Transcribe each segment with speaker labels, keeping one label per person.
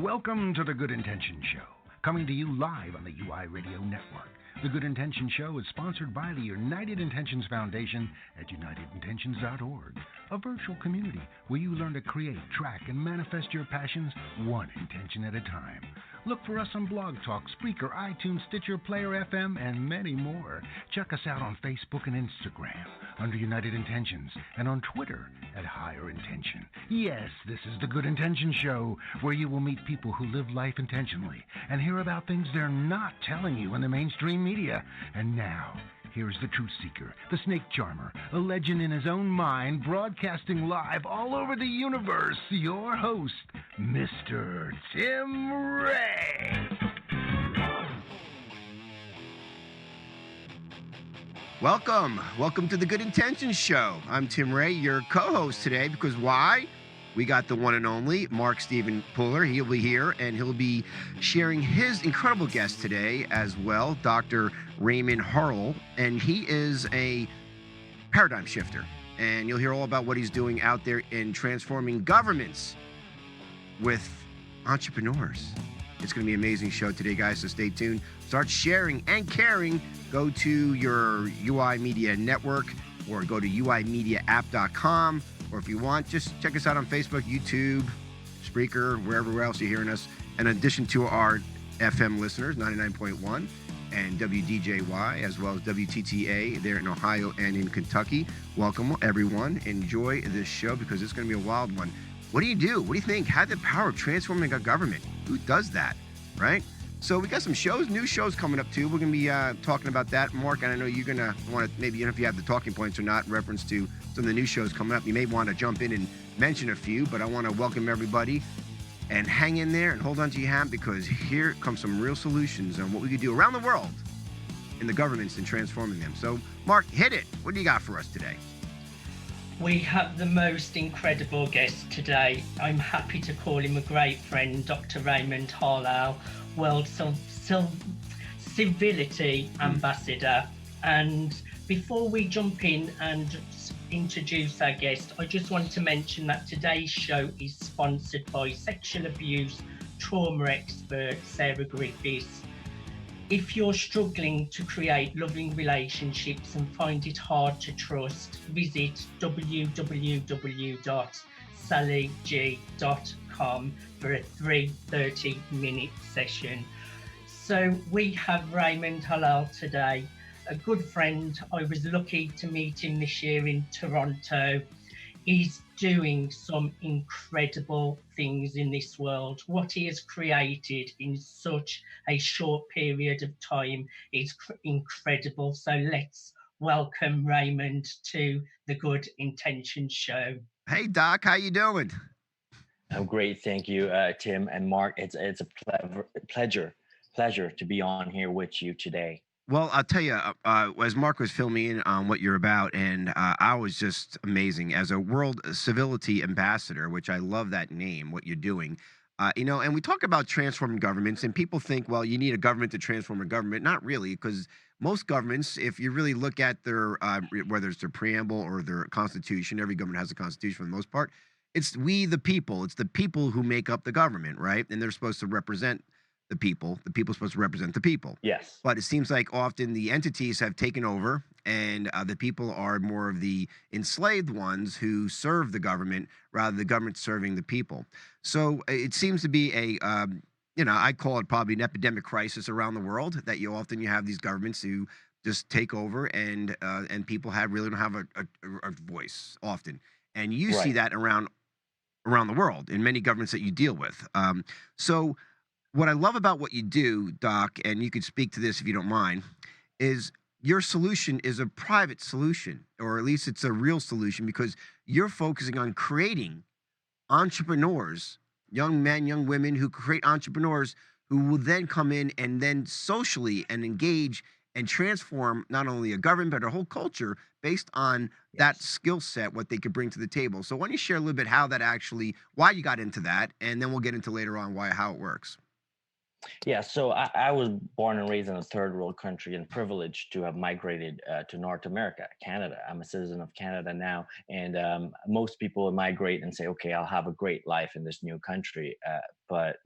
Speaker 1: Welcome to the Good Intentions Show, coming to you live on the UI Radio Network. The Good Intentions Show is sponsored by the United Intentions Foundation at unitedintentions.org, a virtual community where you learn to create, track, and manifest your passions one intention at a time. Look for us on Blog Talk, Spreaker, iTunes, Stitcher, Player FM, and many more. Check us out on Facebook and Instagram under United Intentions and on Twitter at Higher Intention. Yes, this is the Good Intentions Show, where you will meet people who live life intentionally and hear about things they're not telling you in the mainstream media. And now, here's the truth seeker, the snake charmer, a legend in his own mind, broadcasting live all over the universe, your host, Mr. Tim Ray.
Speaker 2: Welcome to the Good Intentions Show. I'm Tim Ray, your co-host today, because why? We got the one and only Mark Stephen Puller. He'll be here, and he'll be sharing his incredible guest today as well, Dr. Raymond Harlall, and he is a paradigm shifter, and you'll hear all about what he's doing out there in transforming governments with entrepreneurs. It's going to be an amazing show today, guys, so stay tuned. Start sharing and caring. Go to your UI Media Network or go to uimediaapp.com. Or if you want, just check us out on Facebook, YouTube, Spreaker, wherever else you're hearing us. In addition to our FM listeners, 99.1 and WDJY, as well as WTTA there in Ohio and in Kentucky. Welcome, everyone. Enjoy this show because it's going to be a wild one. What do you do? What do you think? Have the power of transforming a government. Who does that, right? So we got some shows, new shows coming up too. We're going to be talking about that, Mark. And I know you're going to want to, maybe if you have the talking points or not, in reference to some of the new shows coming up. You may want to jump in and mention a few, but I want to welcome everybody and hang in there and hold on to your hat, because here comes some real solutions on what we could do around the world in the governments and transforming them. So, Mark, hit it. What do you got for us today?
Speaker 3: We have the most incredible guest today. I'm happy to call him a great friend, Dr. Raymond Harlall, World Civility Ambassador. And before we jump in and introduce our guest, I just want to mention that today's show is sponsored by sexual abuse trauma expert Sarah Griffiths. If you're struggling to create loving relationships and find it hard to trust, visit www.sallyg.com for a free 30-minute session. So we have Raymond Harlall today, a good friend. I was lucky to meet him this year in Toronto. He's doing some incredible things in this world. What he has created in such a short period of time is incredible. So let's welcome Raymond to the Good Intentions Show.
Speaker 2: Hey, Doc, how you doing?
Speaker 4: I'm great, thank you, Tim and Mark. It's a pleasure to be on here with you today.
Speaker 2: Well, I'll tell you, as Mark was filming in on what you're about, and I was just amazing as a World Civility Ambassador, which I love that name, what you're doing. And we talk about transforming governments, and people think, well, you need a government to transform a government. Not really, because most governments, if you really look at their, whether it's their preamble or their constitution, every government has a constitution for the most part, it's we the people. It's the people who make up the government, right? And they're supposed to represent the people. The people are supposed to represent the people.
Speaker 4: Yes.
Speaker 2: But it seems like often the entities have taken over, and the people are more of the enslaved ones who serve the government rather than the government serving the people. So it seems to be a, I call it probably an epidemic crisis around the world, that you have these governments who just take over, and people really don't have a voice often. And you see that around the world in many governments that you deal with. So what I love about what you do, Doc, and you could speak to this if you don't mind, is your solution is a private solution, or at least it's a real solution, because you're focusing on creating entrepreneurs, young men, young women who create entrepreneurs who will then come in and then socially and engage and transform not only a government, but a whole culture based on that skill set, what they could bring to the table. So why don't you share a little bit why you got into that, and then we'll get into later on how it works.
Speaker 4: Yeah, so I was born and raised in a third world country and privileged to have migrated to North America, Canada. I'm a citizen of Canada now, and most people migrate and say, "Okay, I'll have a great life in this new country." But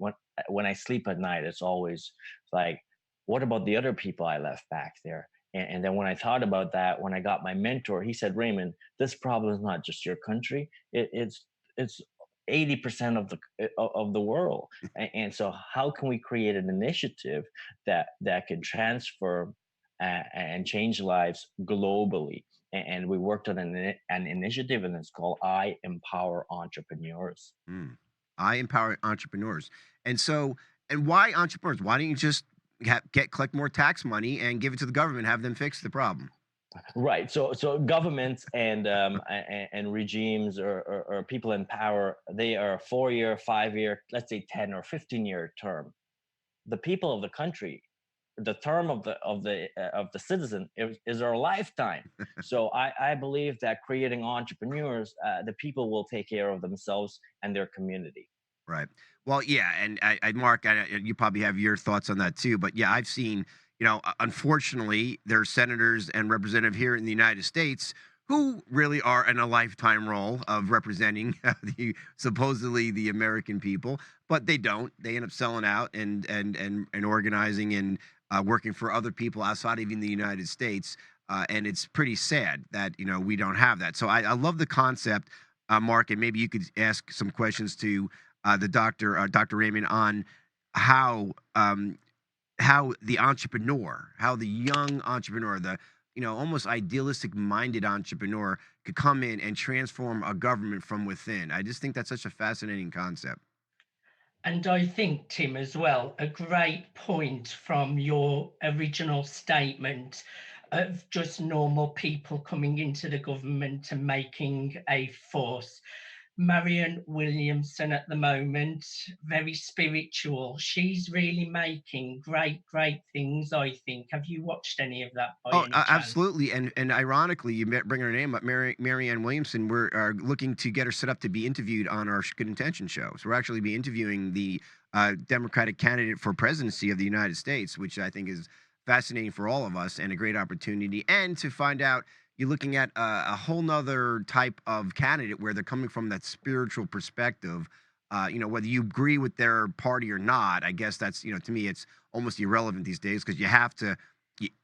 Speaker 4: when I sleep at night, it's always like, "What about the other people I left back there?" And then when I thought about that, when I got my mentor, he said, "Raymond, this problem is not just your country; it's 80% of the world." And so how can we create an initiative that can transfer and change lives globally? And we worked on an initiative, and it's called I Empower Entrepreneurs.
Speaker 2: Mm. I empower entrepreneurs. And so, and why entrepreneurs? Why don't you just collect more tax money and give it to the government, have them fix the problem?
Speaker 4: Right. So governments and regimes or people in power, they are 4 year, 5 year, let's say 10 or 15 year term. The people of the country, the term of the citizen is our lifetime. So I believe that creating entrepreneurs, the people will take care of themselves and their community.
Speaker 2: Right. Well, yeah, and Mark, you probably have your thoughts on that too. But yeah, I've seen, unfortunately, there are senators and representative here in the United States who really are in a lifetime role of representing supposedly the American people, but they don't. They end up selling out and organizing and working for other people outside even the United States. And it's pretty sad that we don't have that. So I love the concept, Mark, and maybe you could ask some questions to Dr. Raymond, on how how the entrepreneur, how the young entrepreneur, the almost idealistic minded entrepreneur could come in and transform a government from within. I just think that's such a fascinating concept.
Speaker 3: And I think, Tim, as well, a great point from your original statement of just normal people coming into the government and making a force. Marianne Williamson at the moment, very spiritual. She's really making great, great things, I think. Have you watched any of that by
Speaker 2: Oh,
Speaker 3: any chance?
Speaker 2: absolutely, and ironically, bring her name up, Marianne Williamson. We're are looking to get her set up to be interviewed on our Good Intentions show. So we're actually be interviewing the Democratic candidate for presidency of the United States, which I think is fascinating for all of us and a great opportunity. And to find out, you're looking at a whole nother type of candidate where they're coming from that spiritual perspective. Whether you agree with their party or not, I guess that's to me it's almost irrelevant these days because you have to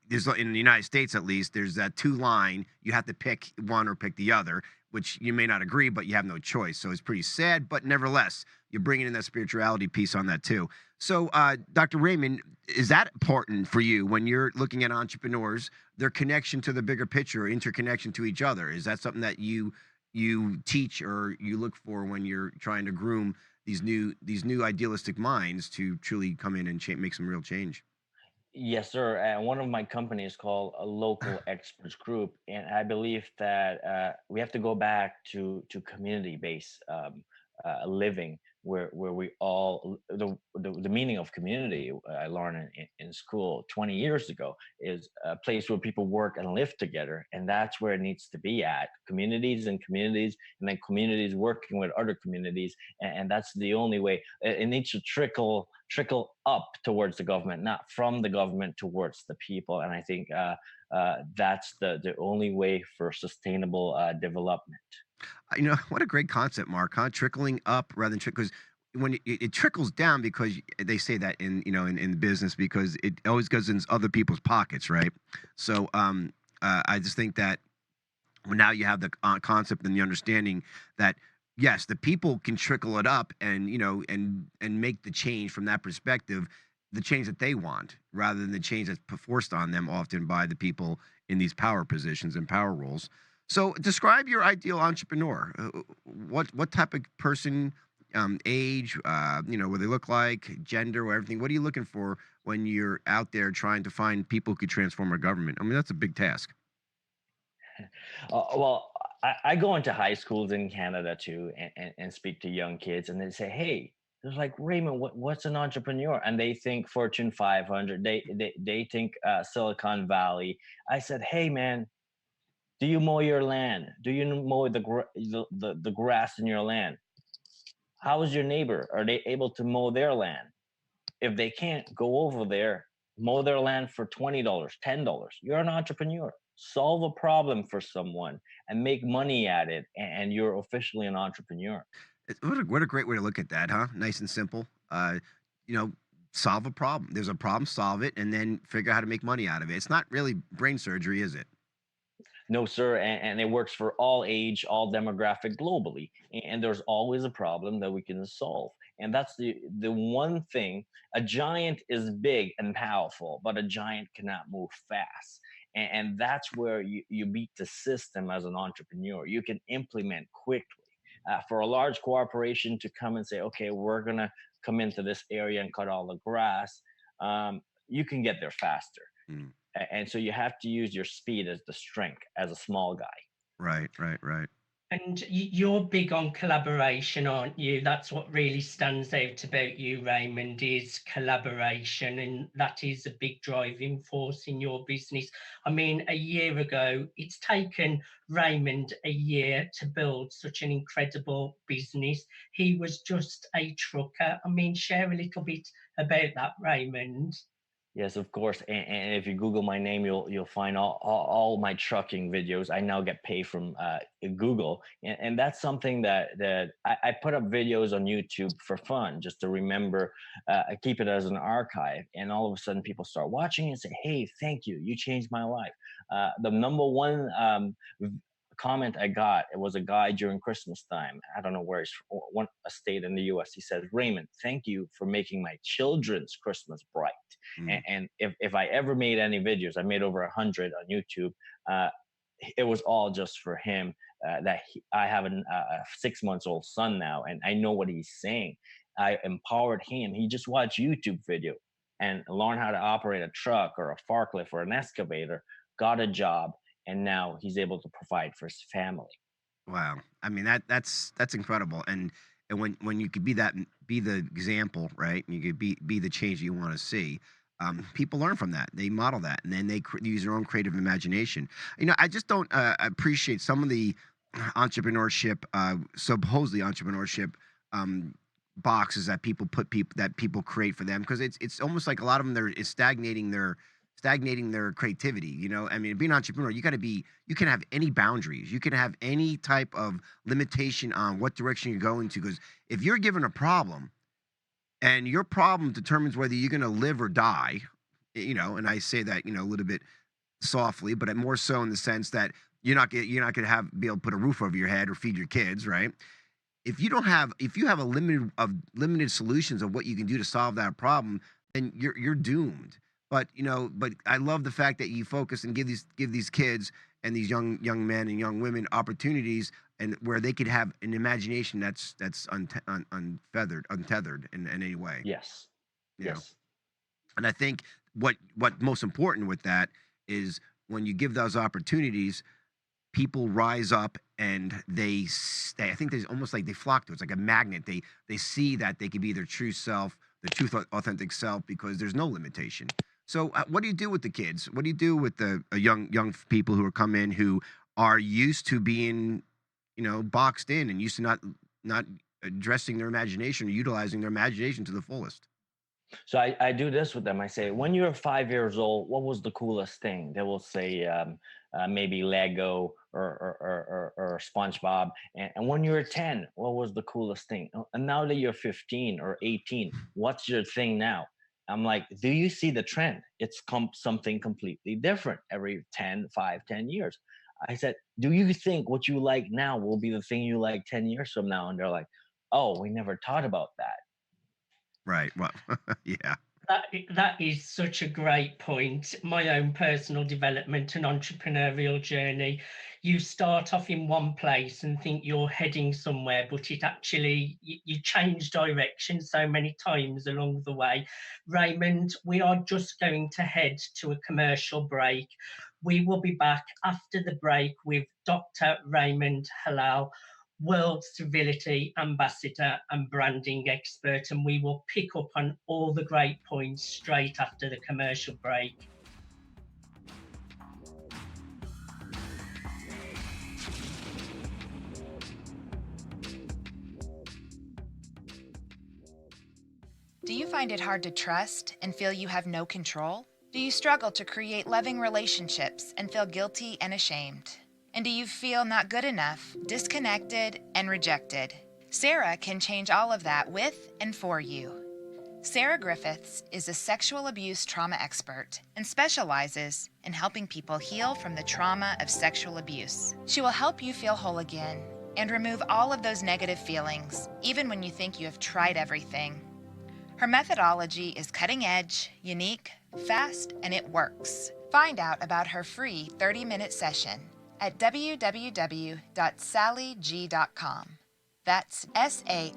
Speaker 2: there's in the United States at least, there's that two line. You have to pick one or pick the other, which you may not agree, but you have no choice. So it's pretty sad, but nevertheless, you're bringing in that spirituality piece on that too. So, Dr. Raymond, is that important for you when you're looking at entrepreneurs, their connection to the bigger picture, interconnection to each other? Is that something that you teach or you look for when you're trying to groom these new idealistic minds to truly come in and make some real change?
Speaker 4: Yes, sir. One of my companies is called a local experts group, and I believe that we have to go back to community based living, where we all the meaning of community I learned in school 20 years ago is a place where people work and live together, and that's where it needs to be at communities and communities, and then communities working with other communities, and that's the only way. It needs to trickle up towards the government, not from the government towards the people. And I think that's the only way for sustainable development.
Speaker 2: What a great concept, Mark, huh? Trickling up rather than because when it trickles down because they say that in business because it always goes in other people's pockets, right? So I just think that now you have the concept and the understanding that yes, the people can trickle it up and and make the change from that perspective, the change that they want rather than the change that's forced on them often by the people in these power positions and power roles. So describe your ideal entrepreneur. What type of person, age, what they look like, gender, or everything. What are you looking for when you're out there trying to find people who could transform our government? I mean, that's a big task.
Speaker 4: Well, I go into high schools in Canada too and speak to young kids, and they say, "Hey, there's like Raymond, what's an entrepreneur?" And they think Fortune 500, they think Silicon Valley. I said, "Hey, man, do you mow your land? Do you mow the grass in your land? How is your neighbor? Are they able to mow their land? If they can't, go over there, mow their land for $20, $10. You're an entrepreneur. Solve a problem for someone and make money at it, and you're officially an entrepreneur.
Speaker 2: What a great way to look at that, huh? Nice and simple. You know, solve a problem. There's a problem, solve it, and then figure out how to make money out of it. It's not really brain surgery, is it?
Speaker 4: No, sir, and it works for all age, all demographic globally. And there's always a problem that we can solve. And that's the one thing. A giant is big and powerful, but a giant cannot move fast. And that's where you beat the system as an entrepreneur. You can implement quickly. For a large corporation to come and say, okay, we're gonna come into this area and cut all the grass, you can get there faster.
Speaker 2: Mm.
Speaker 4: And so you have to use your speed as the strength as a small guy.
Speaker 2: Right, right, right.
Speaker 3: And you're big on collaboration, aren't you? That's what really stands out about you, Raymond, is collaboration. And that is a big driving force in your business. I mean, a year ago, it's taken Raymond a year to build such an incredible business. He was just a trucker. I mean, share a little bit about that, Raymond.
Speaker 4: Yes, of course. And if you Google my name, you'll find all my trucking videos. I now get paid from Google, and that's something that I put up videos on YouTube for fun, just to remember. I keep it as an archive, and all of a sudden people start watching and say, "Hey, thank you, you changed my life." The number one comment I got, it was a guy during Christmas time. I don't know where he's from, a state in the U.S. He says, "Raymond, thank you for making my children's Christmas bright."
Speaker 2: Mm.
Speaker 4: And if I ever made any videos, I made over 100 on YouTube. Uh, it was all just for him. I have a 6 months old son now, and I know what he's saying. I empowered him. He just watched YouTube video and learned how to operate a truck or a forklift or an excavator, got a job, and now he's able to provide for his family.
Speaker 2: Wow. I mean that's incredible. And when you could be the example, right? And you could be the change you want to see. People learn from that. They model that, and then they use their own creative imagination. I just don't appreciate some of the entrepreneurship, supposedly entrepreneurship boxes that people create for them, because it's almost like a lot of them is stagnating their creativity. I mean, being an entrepreneur, you can have any boundaries, you can have any type of limitation on what direction you're going to, because if you're given a problem and your problem determines whether you're going to live or die, and I say that a little bit softly, but more so in the sense that you're not going to be able to put a roof over your head or feed your kids, right? If you have a limited solutions of what you can do to solve that problem, then you're doomed. But I love the fact that you focus and give these kids and these young men and young women opportunities, and where they could have an imagination that's untethered in any way.
Speaker 4: Yes.
Speaker 2: You know?
Speaker 4: Yes.
Speaker 2: And I think what most important with that is, when you give those opportunities, people rise up and they stay. I think there's almost like they flock to it. It's like a magnet. They see that they can be their true self, their true authentic self, because there's no limitation. So what do you do with the kids? What do you do with the young people who are come in, who are used to being, boxed in, and used to not addressing their imagination or utilizing their imagination to the fullest?
Speaker 4: So I do this with them. I say, when you're 5 years old, what was the coolest thing? They will say maybe Lego or SpongeBob. And when you're 10, what was the coolest thing? And now that you're 15 or 18, what's your thing now? I'm like, do you see the trend? It's something completely different every 10 years. I said, do you think what you like now will be the thing you like 10 years from now? And they're like, oh, we never thought about that.
Speaker 2: Right. Well, yeah.
Speaker 3: That is such a great point. My own personal development and entrepreneurial journey. You start off in one place and think you're heading somewhere, but it actually, you change direction so many times along the way. Raymond, we are just going to head to a commercial break. We will be back after the break with Dr. Raymond Harlall, World Civility Ambassador and branding expert, and we will pick up on all the great points straight after the commercial break.
Speaker 5: Do you find it hard to trust and feel you have no control? Do you struggle to create loving relationships and feel guilty and ashamed? And do you feel not good enough, disconnected, and rejected? Sarah can change all of that with and for you. Sarah Griffiths is a sexual abuse trauma expert and specializes in helping people heal from the trauma of sexual abuse. She will help you feel whole again and remove all of those negative feelings, even when you think you have tried everything. Her methodology is cutting edge, unique, fast, and it works. Find out about her free 30-minute session at www.sallyg.com. That's SALLYG.com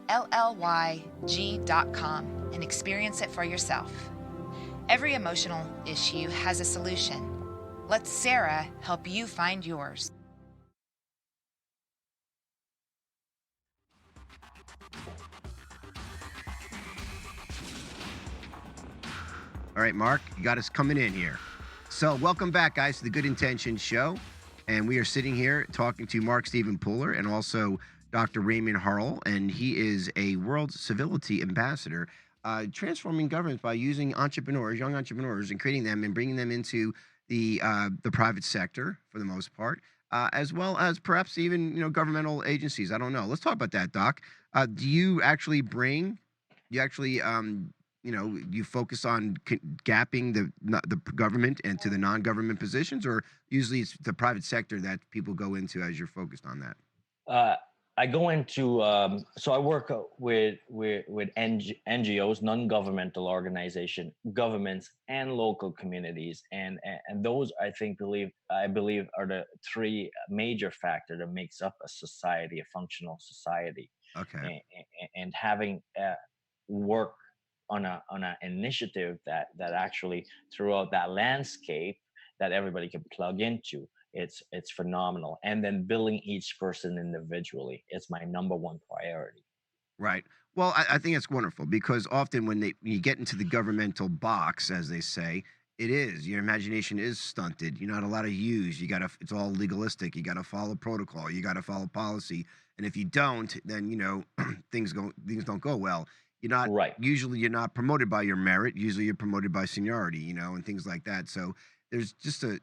Speaker 5: and experience it for yourself. Every emotional issue has a solution. Let Sarah help you find yours.
Speaker 2: All right, Mark, you got us coming in here. So welcome back, guys, to the Good Intentions Show. And we are sitting here talking to Mark Stephen Puller and also Dr. Raymond Harlall, and he is a World Civility Ambassador, transforming governments by using entrepreneurs, young entrepreneurs, and creating them and bringing them into the private sector for the most part, as well as perhaps even governmental agencies. I don't know. Let's talk about that, Doc. Do you actually you focus on gapping the government into the non-government positions, or usually it's the private sector that people go into as you're focused on that?
Speaker 4: I go into so I work with NGOs, non-governmental organization, governments, and local communities, and those I believe are the three major factors that makes up a society, a functional society.
Speaker 2: Okay.
Speaker 4: And having work on an initiative that actually throughout that landscape that everybody can plug into. It's phenomenal. And then billing each person individually is my number one priority.
Speaker 2: Right. Well, I think it's wonderful because often when you get into the governmental box, as they say, your imagination is stunted. You're not allowed to use. It's all legalistic. You got to follow protocol. You got to follow policy. And if you don't, then things don't go well. Usually you're not promoted by your merit. Usually you're promoted by seniority, and things like that. So there's just a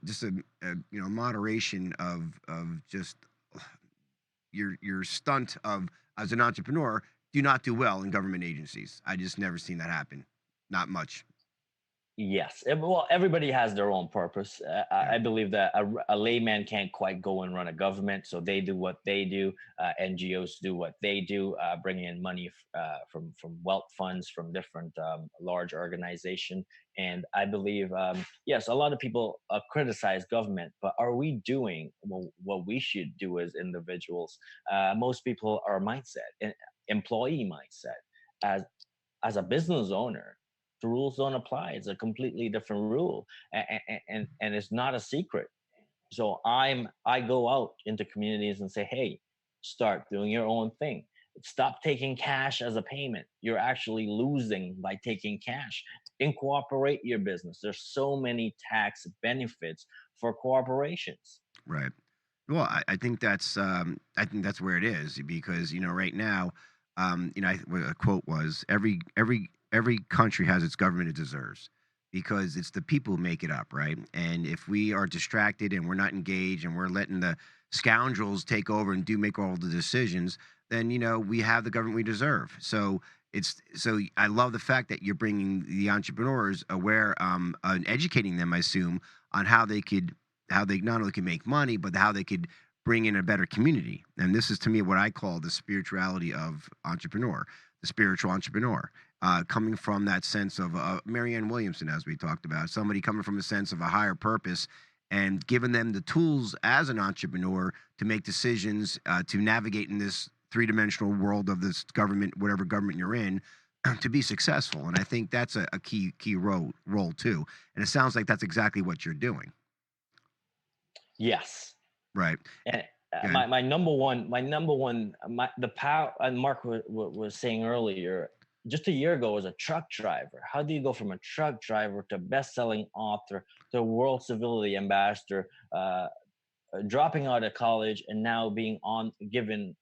Speaker 2: moderation of just your stunt of as an entrepreneur do not do well in government agencies. I just never seen that happen. Not much.
Speaker 4: Yes. Well, everybody has their own purpose. I believe that a layman can't quite go and run a government, so they do what they do. NGOs do what they do, bringing in money from wealth funds from different large organizations. And I believe, yes, a lot of people criticize government, but are we doing what we should do as individuals? Most people are employee mindset. As a business owner, the rules don't apply. It's a completely different rule, and it's not a secret. So I go out into communities and say, hey, start doing your own thing. Stop taking cash as a payment. You're actually losing by taking cash. Incorporate your business. There's so many tax benefits for corporations.
Speaker 2: Right. Well, I think that's where it is because right now, a quote was every country has its government it deserves because it's the people who make it up, right? And if we are distracted and we're not engaged and we're letting the scoundrels take over and make all the decisions, then we have the government we deserve. So I love the fact that you're bringing the entrepreneurs aware and educating them, I assume, on how they not only can make money, but how they could bring in a better community. And this is to me what I call the spirituality of entrepreneur, the spiritual entrepreneur. Coming from that sense of Marianne Williamson, as we talked about, somebody coming from a sense of a higher purpose and giving them the tools as an entrepreneur to make decisions, to navigate in this three-dimensional world of this government, whatever government you're in, to be successful. And I think that's a key role too. And it sounds like that's exactly what you're doing.
Speaker 4: Yes.
Speaker 2: Right.
Speaker 4: And my number one, the power, and Mark was saying earlier, just a year ago as a truck driver. How do you go from a truck driver to best-selling author to World Civility Ambassador, dropping out of college and now being given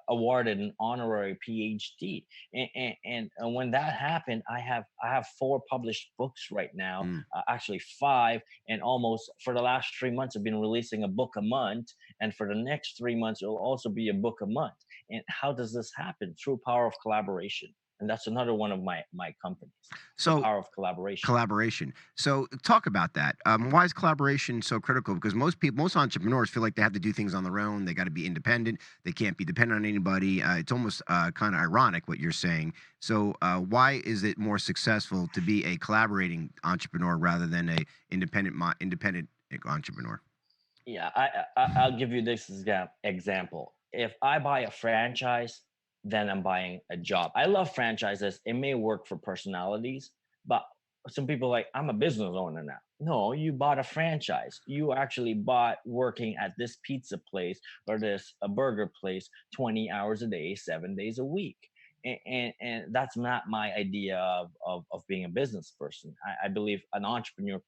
Speaker 4: awarded an honorary PhD. And when that happened, I have 4 published books right now,
Speaker 2: Mm.
Speaker 4: actually 5, and almost for the last 3 months I've been releasing a book a month, and for the next 3 months it'll also be a book a month. And how does this happen? Through power of collaboration. And that's another one of my companies, the
Speaker 2: So
Speaker 4: power of collaboration.
Speaker 2: collaboration. So talk about that. Why is collaboration so critical? Because most entrepreneurs feel like they have to do things on their own. They got to be independent. They can't be dependent on anybody. It's almost kind of ironic what you're saying. So why is it more successful to be a collaborating entrepreneur rather than a independent entrepreneur?
Speaker 4: Yeah, I'll give you this example. If I buy a franchise, then I'm buying a job. I love franchises. It may work for personalities, but some people are like, I'm a business owner now. No, you bought a franchise. You actually bought working at this pizza place or this a burger place 20 hours a day, 7 days a week. And that's not my idea of being a business person. I believe an entrepreneur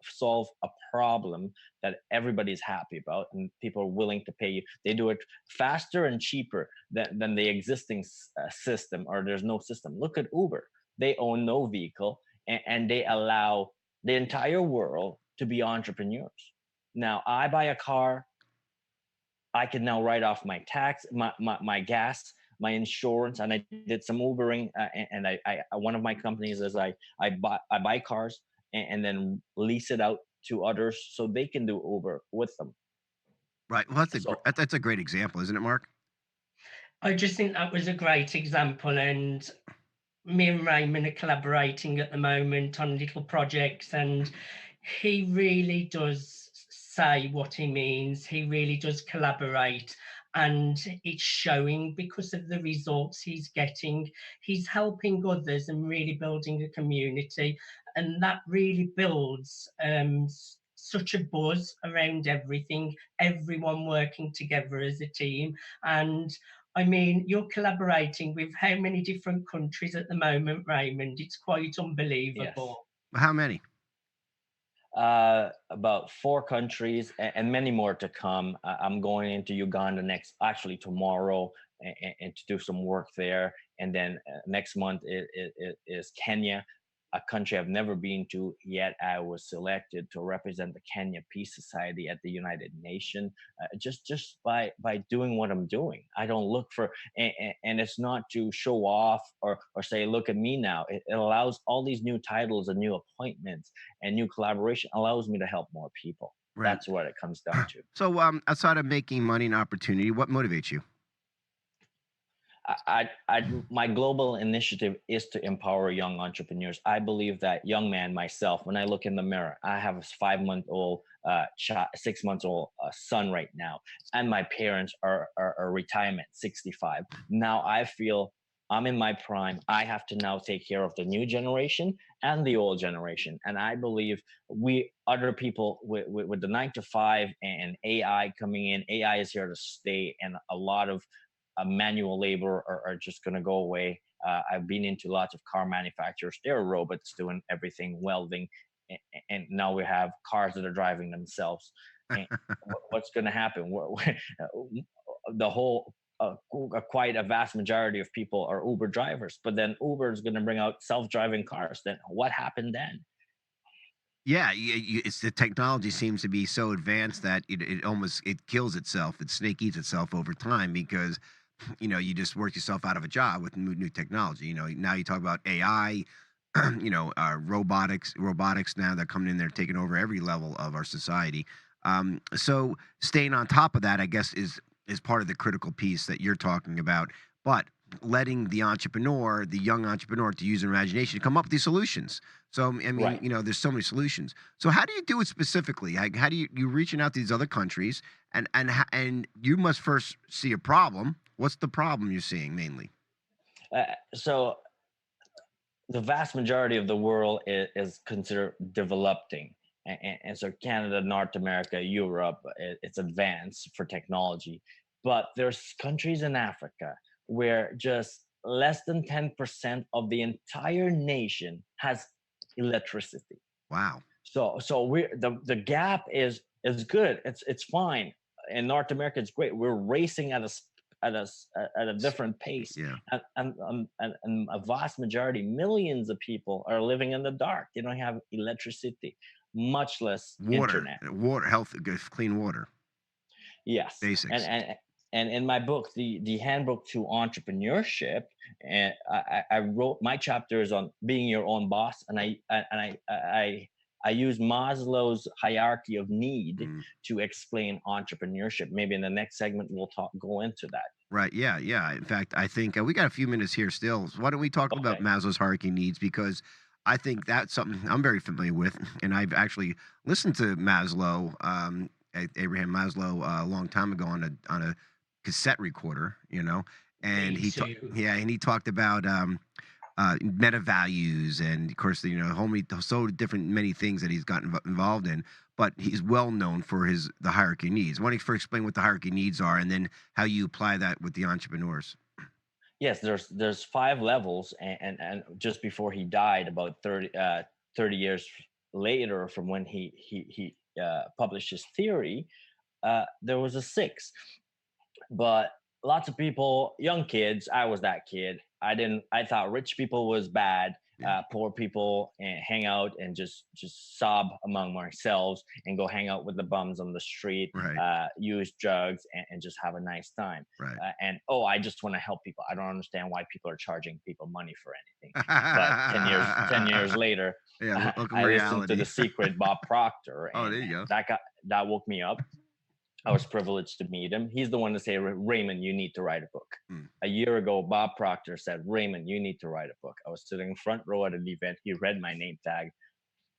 Speaker 4: solve a problem that everybody's happy about and people are willing to pay you. They do it faster and cheaper than the existing system, or there's no system. Look at Uber. They own no vehicle, and they allow the entire world to be entrepreneurs. Now I buy a car, I can now write off my tax, my gas, my insurance, and I did some Ubering, and I one of my companies is I buy cars, and then lease it out to others so they can do Uber with them.
Speaker 2: Right. Well,
Speaker 4: So
Speaker 2: that's a great example, isn't it, Mark?
Speaker 3: I just think that was a great example, and me and Raymond are collaborating at the moment on little projects, and he really does say what he means. He really does collaborate, and it's showing because of the results he's getting. He's helping others and really building a community, and that really builds such a buzz around everything, everyone working together as a team. And I mean, you're collaborating with how many different countries at the moment, Raymond? It's quite
Speaker 4: yes,
Speaker 3: unbelievable.
Speaker 2: How many?
Speaker 4: about 4 countries, and many more to come. I'm going into Uganda actually tomorrow, and to do some work there. And then next month it is Kenya, a country I've never been to yet. I was selected to represent the Kenya Peace Society at the United Nations, just by doing what I'm doing. I don't look for, and it's not to show off or say, look at me now. It allows all these new titles and new appointments and new collaboration allows me to help more people.
Speaker 2: Right.
Speaker 4: That's what it comes down to.
Speaker 2: So, outside of making money and opportunity, what motivates you?
Speaker 4: My global initiative is to empower young entrepreneurs. I believe that young man myself, when I look in the mirror, I have a 5-month-old child, 6 months old son right now, and my parents are retirement, 65. Now I feel I'm in my prime. I have to now take care of the new generation and the old generation. And I believe we other people with the 9 to 5 and AI coming in, AI is here to stay, and a lot of manual labor are just going to go away. I've been into lots of car manufacturers. There are robots doing everything, welding, and now we have cars that are driving themselves. And what's going to happen? The whole quite a vast majority of people are Uber drivers, but then Uber is going to bring out self-driving cars. Then what happened then?
Speaker 2: Yeah, it's the technology seems to be so advanced that it almost it kills itself. It snake eats itself over time because you just work yourself out of a job with new technology. Now you talk about AI, robotics now that coming in there taking over every level of our society. So staying on top of that, I guess, is part of the critical piece that you're talking about. But letting the young entrepreneur, to use their imagination, come up with these solutions. So I mean,
Speaker 4: Right.
Speaker 2: there's so many solutions. So how do you do it specifically? How do you reaching out to these other countries, and you must first see a problem. What's the problem you're seeing mainly?
Speaker 4: So the vast majority of the world is considered developing. And so Canada, North America, Europe, it's advanced for technology. But there's countries in Africa where just less than 10% of the entire nation has electricity.
Speaker 2: Wow.
Speaker 4: So the gap is good. It's fine. In North America, it's great. We're racing at at a different pace.
Speaker 2: Yeah.
Speaker 4: And a vast majority, millions of people are living in the dark. They don't have electricity, much less internet.
Speaker 2: Water, health, good, clean water,
Speaker 4: Yes,
Speaker 2: basics.
Speaker 4: And in my book, the handbook to entrepreneurship, and I wrote my chapters on being your own boss, and I use Maslow's hierarchy of need to explain entrepreneurship. Maybe in the next segment we'll go into that.
Speaker 2: Right. Yeah. Yeah. In fact, I think we got a few minutes here still. So why don't we talk about
Speaker 4: Okay.
Speaker 2: Maslow's hierarchy needs? Because I think that's something I'm very familiar with, and I've actually listened to Maslow, Abraham Maslow, a long time ago on a cassette recorder. And
Speaker 3: Me too.
Speaker 2: and he talked about meta values, and of course, many things that he's gotten involved in. But he's well known for the hierarchy needs. Why don't you first explain what the hierarchy needs are, and then how you apply that with the entrepreneurs?
Speaker 4: Yes, there's 5 levels, and just before he died, about 30 years later from when he published his theory, there was a 6th. But lots of people, young kids, I was that kid. I thought rich people was bad. Poor people and hang out and just sob among ourselves and go hang out with the bums on the street,
Speaker 2: Right.
Speaker 4: use drugs and just have a nice time.
Speaker 2: Right.
Speaker 4: I just want to help people. I don't understand why people are charging people money for anything. But 10 years later,
Speaker 2: Yeah. Welcome
Speaker 4: I
Speaker 2: to
Speaker 4: listened to
Speaker 2: reality.
Speaker 4: The Secret, Bob Proctor,
Speaker 2: Oh,
Speaker 4: and
Speaker 2: there you go.
Speaker 4: that woke me up. I was privileged to meet him. He's the one to say, Raymond, you need to write a book. A year ago, Bob Proctor said, Raymond, you need to write a book. I was sitting front row at an event. He read my name tag.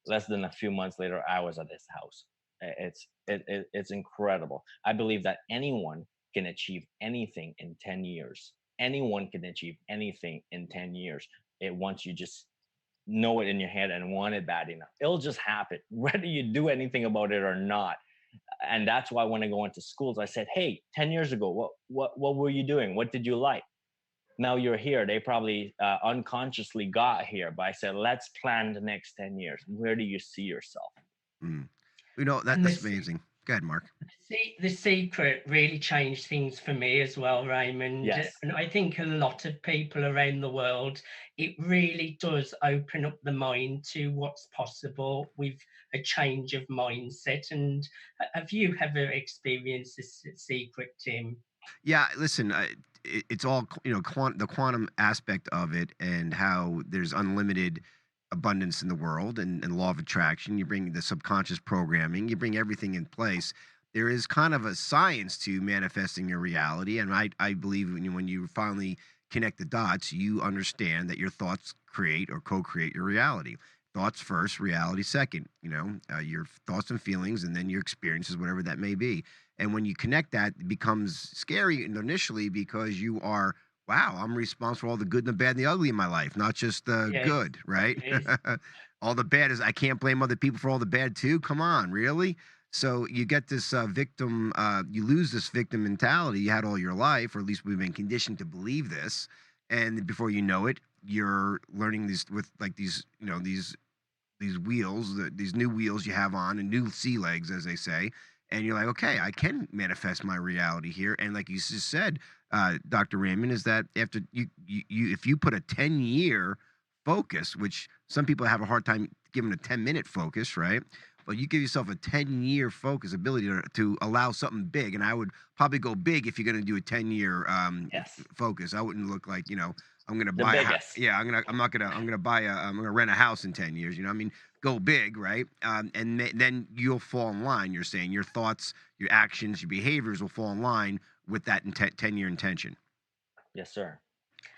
Speaker 4: Less than a few months later, I was at his house. It's incredible. I believe that anyone can achieve anything in 10 years. Anyone can achieve anything in 10 years. Once you just know it in your head and want it bad enough, it'll just happen, whether you do anything about it or not. And that's why when I go into schools, I said, hey, 10 years ago, what were you doing? What did you like? Now you're here. They probably unconsciously got here, but I said, let's plan the next 10 years. Where do you see yourself?
Speaker 2: That's amazing. Go ahead, Mark.
Speaker 3: The Secret really changed things for me as well, Raymond.
Speaker 4: Yes.
Speaker 3: And I think a lot of people around the world, it really does open up the mind to what's possible with a change of mindset. And have you ever experienced this Secret, Tim?
Speaker 2: Yeah, listen, it's all the quantum aspect of it, and how there's unlimited abundance in the world, and law of attraction. You bring the subconscious programming, you bring everything in place. There is kind of a science to manifesting your reality, and I believe when you finally connect the dots, you understand that your thoughts create or co-create your reality. Thoughts first, reality second. Your thoughts and feelings, and then your experiences, whatever that may be. And when you connect that, it becomes scary initially, because you are, wow, I'm responsible for all the good and the bad and the ugly in my life, not just the
Speaker 3: Yes,
Speaker 2: good, right?
Speaker 3: yes.
Speaker 2: All the bad I can't blame other people for all the bad too. Come on, really? So you get this you lose this victim mentality you had all your life, or at least we've been conditioned to believe this. And before you know it, you're learning these with like these wheels, these new wheels you have on, and new sea legs, as they say. And you're like, okay, I can manifest my reality here. And like you just said, Dr. Raymond, is that after if you put a 10-year focus, which some people have a hard time giving a 10-minute focus, right? But you give yourself a 10-year focus ability to allow something big. And I would probably go big if you're going to do a 10-year
Speaker 4: Yes.
Speaker 2: focus. I wouldn't look like, I'm going to
Speaker 4: The
Speaker 2: buy
Speaker 4: biggest.
Speaker 2: I'm going to buy I'm going to rent a house in 10 years. I mean, go big, right? And then you'll fall in line. You're saying your thoughts, your actions, your behaviors will fall in line with that 10-year intention.
Speaker 4: Yes, sir.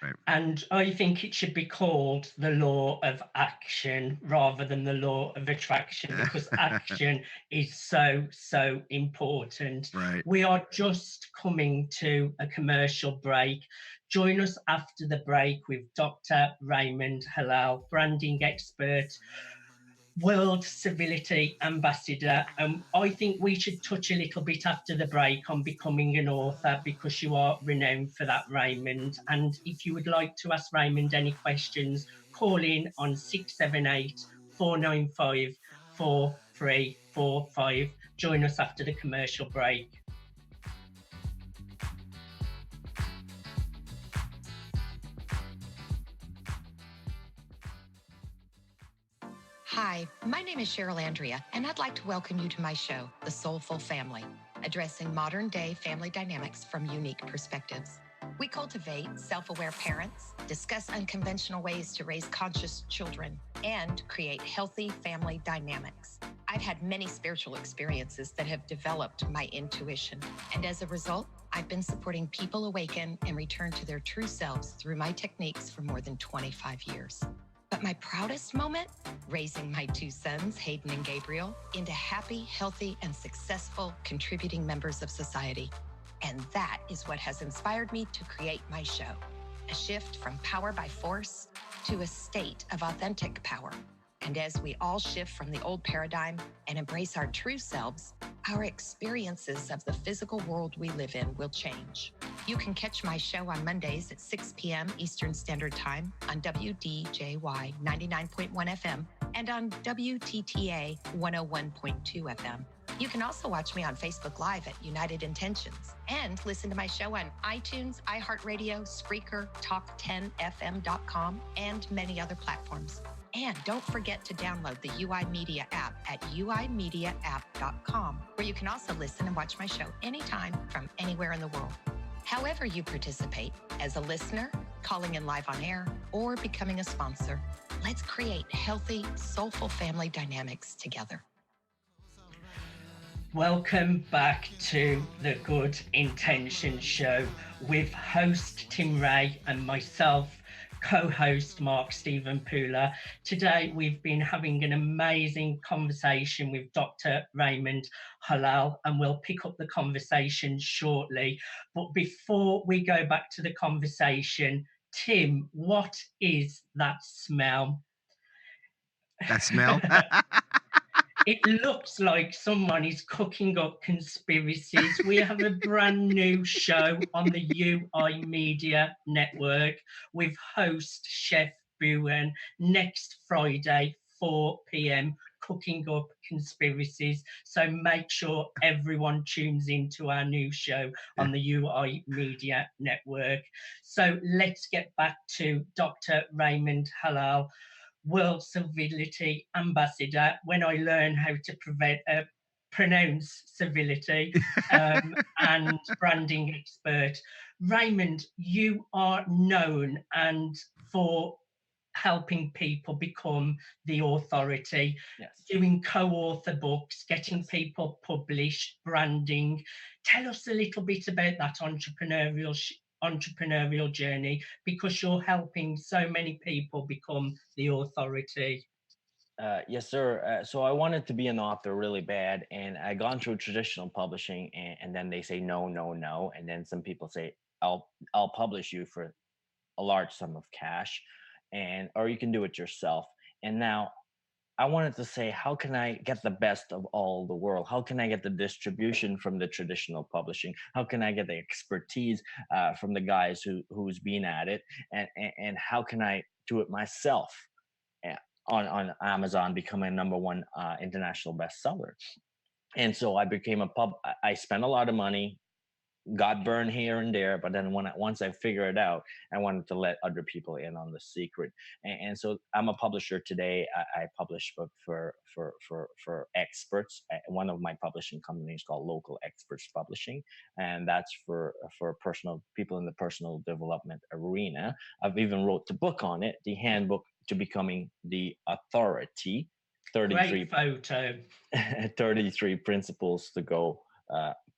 Speaker 2: Right.
Speaker 3: And I think it should be called the law of action rather than the law of attraction, because action is so important.
Speaker 2: Right.
Speaker 3: We are just coming to a commercial break. Join us after the break with Dr. Raymond Harlall, branding expert, World Civility Ambassador. I think we should touch a little bit after the break on becoming an author, because you are renowned for that, Raymond. And if you would like to ask Raymond any questions, call in on 678 495 4345. Join us after the commercial break.
Speaker 6: Hi, my name is Cheryl Andrea, and I'd like to welcome you to my show, The Soulful Family, addressing modern-day family dynamics from unique perspectives. We cultivate self-aware parents, discuss unconventional ways to raise conscious children, and create healthy family dynamics. I've had many spiritual experiences that have developed my intuition, and as a result, I've been supporting people awaken and return to their true selves through my techniques for more than 25 years. But my proudest moment? Raising my two sons, Hayden and Gabriel, into happy, healthy, and successful contributing members of society. And that is what has inspired me to create my show. A shift from power by force to a state of authentic power. And as we all shift from the old paradigm and embrace our true selves, our experiences of the physical world we live in will change. You can catch my show on Mondays at 6 p.m. Eastern Standard Time on WDJY 99.1 FM and on WTTA 101.2 FM. You can also watch me on Facebook Live at United Intentions and listen to my show on iTunes, iHeartRadio, Spreaker, Talk10FM.com, and many other platforms. And don't forget to download the UI Media app at uimediaapp.com, where you can also listen and watch my show anytime from anywhere in the world. However you participate, as a listener, calling in live on air, or becoming a sponsor, let's create healthy, soulful family dynamics together.
Speaker 3: Welcome back to the Good Intentions Show with host Tim Ray and myself, co-host Mark Stephen Pooler. Today we've been having an amazing conversation with Dr. Raymond Harlall, and we'll pick up the conversation shortly. But before we go back to the conversation, Tim, what is that smell?
Speaker 2: That smell?
Speaker 3: It looks like someone is cooking up conspiracies. We have a brand new show on the UI Media Network with host Chef Bowen next Friday, 4 p.m, cooking up conspiracies. So make sure everyone tunes into our new show on the UI Media Network. So let's get back to Dr. Raymond Harlall, World Civility Ambassador, when I learn how to pronounce civility, and branding expert. Raymond, you are known and for helping people become the authority,
Speaker 4: Yes.
Speaker 3: doing co-author books, getting people published, branding. Tell us a little bit about that entrepreneurial journey, because you're helping so many people become the authority.
Speaker 4: Yes, sir. So I wanted to be an author really bad, and I gone through traditional publishing, and then they say no, no, no, and then some people say I'll publish you for a large sum of cash, and or you can do it yourself. And now I wanted to say, how can I get the best of all the world? How can I get the distribution from the traditional publishing? How can I get the expertise from the guys who's been at it? And how can I do it myself on Amazon, becoming a #1 international bestseller? And so I spent a lot of money, got burned here and there, but then once I figured it out, I wanted to let other people in on the secret. And so I'm a publisher today. I publish book for experts. One of my publishing companies called Local Experts Publishing, and that's for personal people in the personal development arena. I've even wrote the book on it, the handbook to becoming the authority. 33
Speaker 3: Great photo.
Speaker 4: 33 principles to go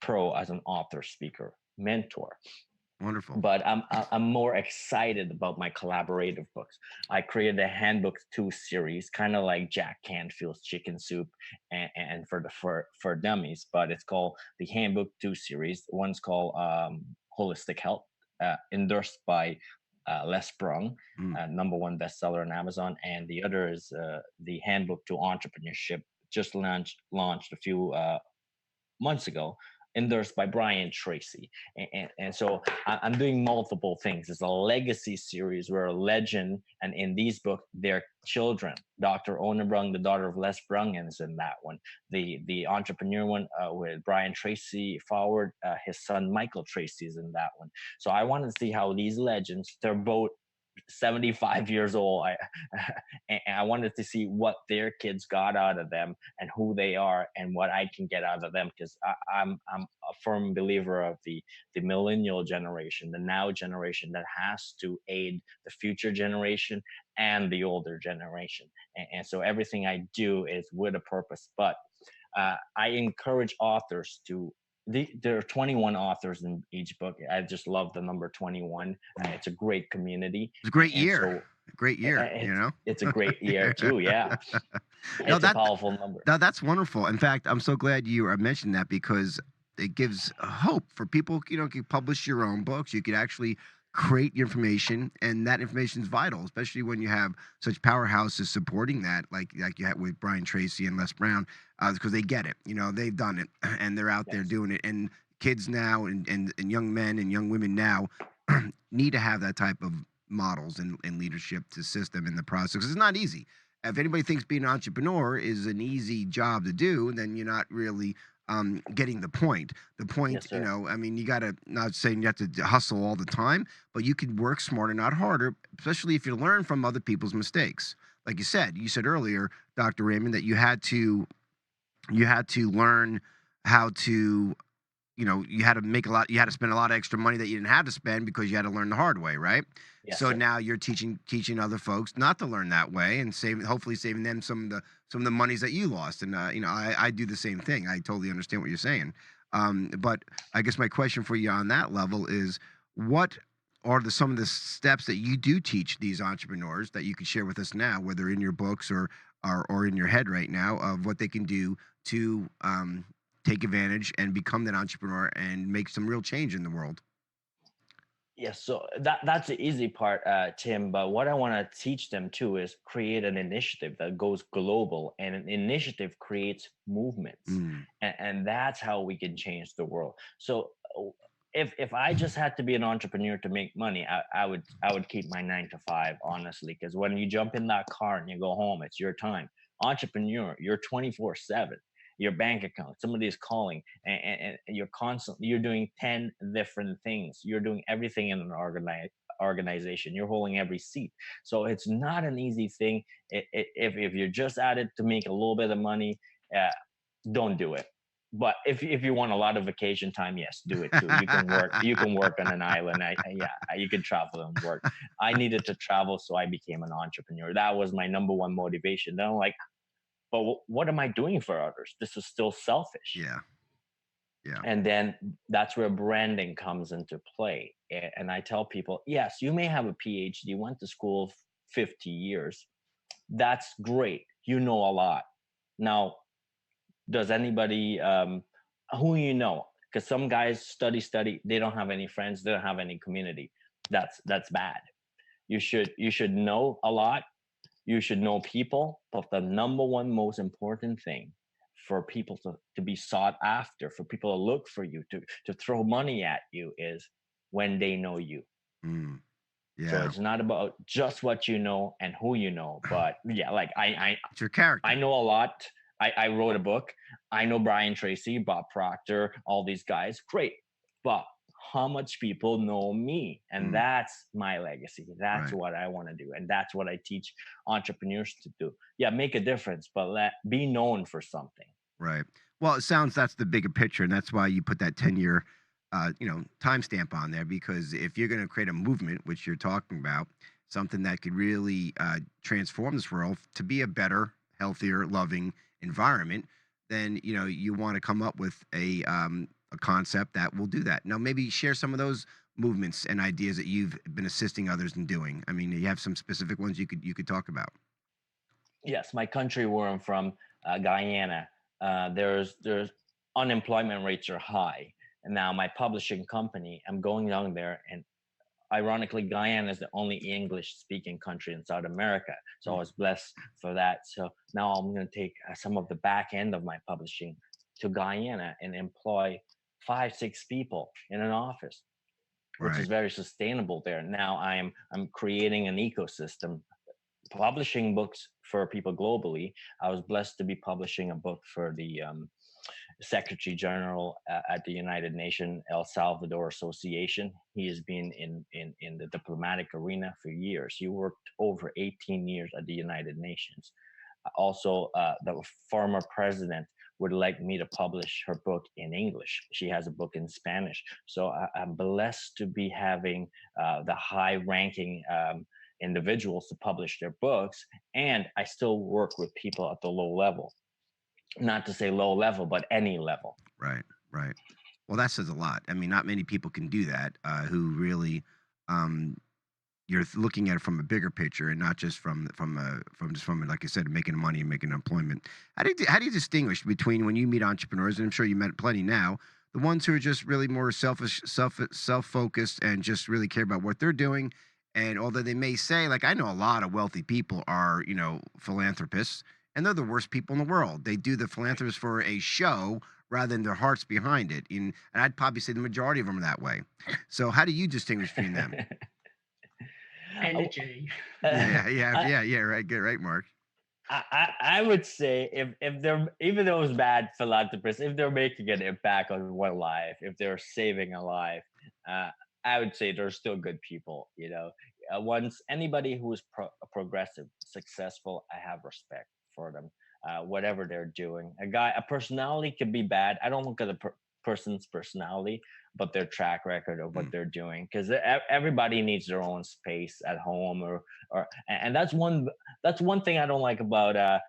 Speaker 4: pro as an author, speaker, mentor.
Speaker 2: Wonderful.
Speaker 4: But I'm more excited about my collaborative books. I created a handbook 2 series, kind of like Jack Canfield's Chicken Soup and for dummies, but it's called the Handbook 2 series. One's called Holistic Health, endorsed by Les Brung, #1 bestseller on Amazon, and the other is the Handbook to Entrepreneurship, just launched a few months ago, endorsed by Brian Tracy. And so I'm doing multiple things. It's a legacy series where a legend, and in these books, their children, Dr. Ona Brung, the daughter of Les Brung, is in that one. The entrepreneur one with Brian Tracy forward, his son Michael Tracy is in that one. So I wanted to see how these legends, they're both 75 years old. And I wanted to see what their kids got out of them and who they are and what I can get out of them, because I'm a firm believer of the millennial generation, the now generation that has to aid the future generation and the older generation. And so everything I do is with a purpose. But I encourage authors to. There are 21 authors in each book. I just love the number 21. It's a great community.
Speaker 2: It's a great
Speaker 4: And
Speaker 2: year.
Speaker 4: so
Speaker 2: Great year, you know?
Speaker 4: it's a great year too. Yeah.
Speaker 2: No,
Speaker 4: It's a powerful number.
Speaker 2: that's wonderful. In fact, I'm so glad you mentioned that, because it gives hope for people. You know, you can publish your own books. You could actually create your information, and that information is vital, especially when you have such powerhouses supporting that, like you had with Brian Tracy and Les Brown, because they get it. You know, they've done it, and they're out there
Speaker 4: Yes.
Speaker 2: doing it. And kids now, and young men and young women now need to have that type of models and leadership to assist them in the process. 'Cause it's not easy. If anybody thinks being an entrepreneur is an easy job to do, then you're not really getting the point. The point,
Speaker 4: Yes,
Speaker 2: you
Speaker 4: sir.
Speaker 2: know, I mean, you got to, not saying you have to hustle all the time, but you can work smarter, not harder, especially if you learn from other people's mistakes. Like you said earlier, Dr. Raymond, that you had to learn how to, you know, you had to spend a lot of extra money that you didn't have to spend because you had to learn the hard way, right?
Speaker 4: Yes,
Speaker 2: So
Speaker 4: sir.
Speaker 2: now you're teaching other folks not to learn that way, and hopefully saving them some of the monies that you lost. And you know, I do the same thing. I totally understand what you're saying. But I guess my question for you on that level is, what are some of the steps that you do teach these entrepreneurs that you could share with us now, whether in your books or in your head right now, of what they can do to take advantage and become that entrepreneur and make some real change in the world?
Speaker 4: Yes, so that's the easy part, Tim. But what I want to teach them too is create an initiative that goes global, and an initiative creates movements,
Speaker 2: Mm,
Speaker 4: and that's how we can change the world. So if I just had to be an entrepreneur to make money, I would keep my 9 to 5, honestly, because when you jump in that car and you go home, it's your time. Entrepreneur, you're 24/7. Your bank account, somebody is calling, and you're doing 10 different things. You're doing everything in an organization. You're holding every seat. So it's not an easy thing. If you're just at it to make a little bit of money, uh, don't do it. But if you want a lot of vacation time, yes, do it too. You can work on an island. Yeah, you can travel and work. I needed to travel, so I became an entrepreneur. That was my number one motivation. Then I'm like, but what am I doing for others? This is still selfish.
Speaker 2: yeah, yeah,
Speaker 4: And then that's where branding comes into play. And I tell people, yes, you may have a PhD, went to school 50 years. That's great. You know a lot. Now, does anybody, who you know? Because some guys study, they don't have any friends, they don't have any community. That's bad. You should know a lot, you should know people, but the number one most important thing for people to be sought after, for people to look for you, to throw money at you, is when they know you.
Speaker 2: mm,
Speaker 4: So
Speaker 2: yeah.
Speaker 4: it's not about just what you know and who you know, but yeah, like
Speaker 2: It's your
Speaker 4: I
Speaker 2: character.
Speaker 4: know a lot. I wrote a book. I know Brian Tracy, Bob Proctor, all these guys. Great. But how much people know me? And
Speaker 2: Mm,
Speaker 4: that's my legacy. That's
Speaker 2: right,
Speaker 4: what I want to do. And that's what I teach entrepreneurs to do. Yeah, make a difference, but be known for something.
Speaker 2: right. Well, it sounds that's the bigger picture, and that's why you put that 10-year, timestamp on there. Because if you're going to create a movement, which you're talking about, something that could really transform this world to be a better, healthier, loving environment, then you want to come up with a concept that will do that. Now, maybe share some of those movements and ideas that you've been assisting others in doing. I mean, you have some specific ones you could talk about.
Speaker 4: Yes, my country where I'm from, Guyana, there's unemployment rates are high. And now my publishing company, I'm going down there, and ironically, Guyana is the only English speaking country in South America. So I
Speaker 2: Mm,
Speaker 4: was blessed for that. So now I'm going to take some of the back end of my publishing to Guyana and employ 5, 6 people in an office, which is
Speaker 2: right.
Speaker 4: very sustainable there. Now I'm creating an ecosystem, publishing books for people globally. I was blessed to be publishing a book for the Secretary General at the United Nations El Salvador Association. He has been in the diplomatic arena for years. He worked over 18 years at the United Nations. Also, the former president would like me to publish her book in English. She has a book in Spanish. So I'm blessed to be having the high ranking individuals to publish their books. And I still work with people at the low level. Not to say low level, but any level.
Speaker 2: Right, right. Well, that says a lot. I mean, not many people can do that who really um, you're looking at it from a bigger picture and not just from like I said, making money and making employment. How do you distinguish between when you meet entrepreneurs, and I'm sure you met plenty now, the ones who are just really more selfish, self focused, and just really care about what they're doing, and although they may say, like I know a lot of wealthy people are philanthropists, and they're the worst people in the world. They do the philanthropist for a show rather than their hearts behind it. And I'd probably say the majority of them are that way. So how do you distinguish between them?
Speaker 3: Energy.
Speaker 2: Yeah. Right. Good. Right, Mark.
Speaker 4: I would say if they're, even those bad philanthropists, if they're making an impact on one life, if they're saving a life, I would say they're still good people. Once anybody who is progressive, successful, I have respect for them. Whatever they're doing, a personality could be bad. I don't look at a person's personality, but their track record of what they're doing, because everybody needs their own space at home, and that's one thing I don't like about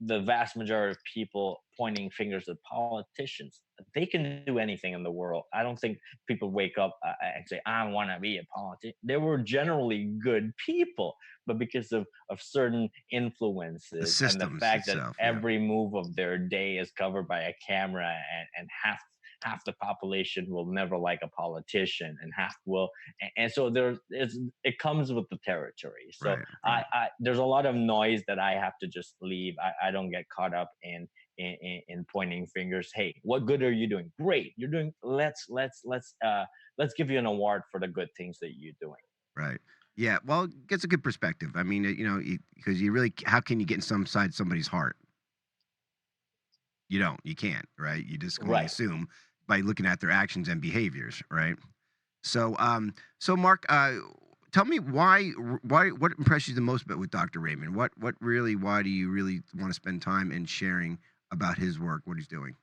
Speaker 4: the vast majority of people pointing fingers at politicians. They can do anything in the world. I don't think people wake up and say, I want to be a politician. They were generally good people, but because of certain influences and the fact that every move of their day is covered by a camera, and half the population will never like a politician, and half will, and so it comes with the territory. So right. I there's a lot of noise that I have to just leave. I don't get caught up in pointing fingers. Hey, what good are you doing? Great, you're doing. Let's give you an award for the good things that you're doing.
Speaker 2: Right. Yeah. Well, it gets a good perspective. I mean, because you really, how can you get inside somebody's heart? You can't, right? You just can assume by looking at their actions and behaviors, right? So, Mark, tell me why, what impressed you the most with Dr. Raymond? Why do you really want to spend time in sharing about his work, what he's doing?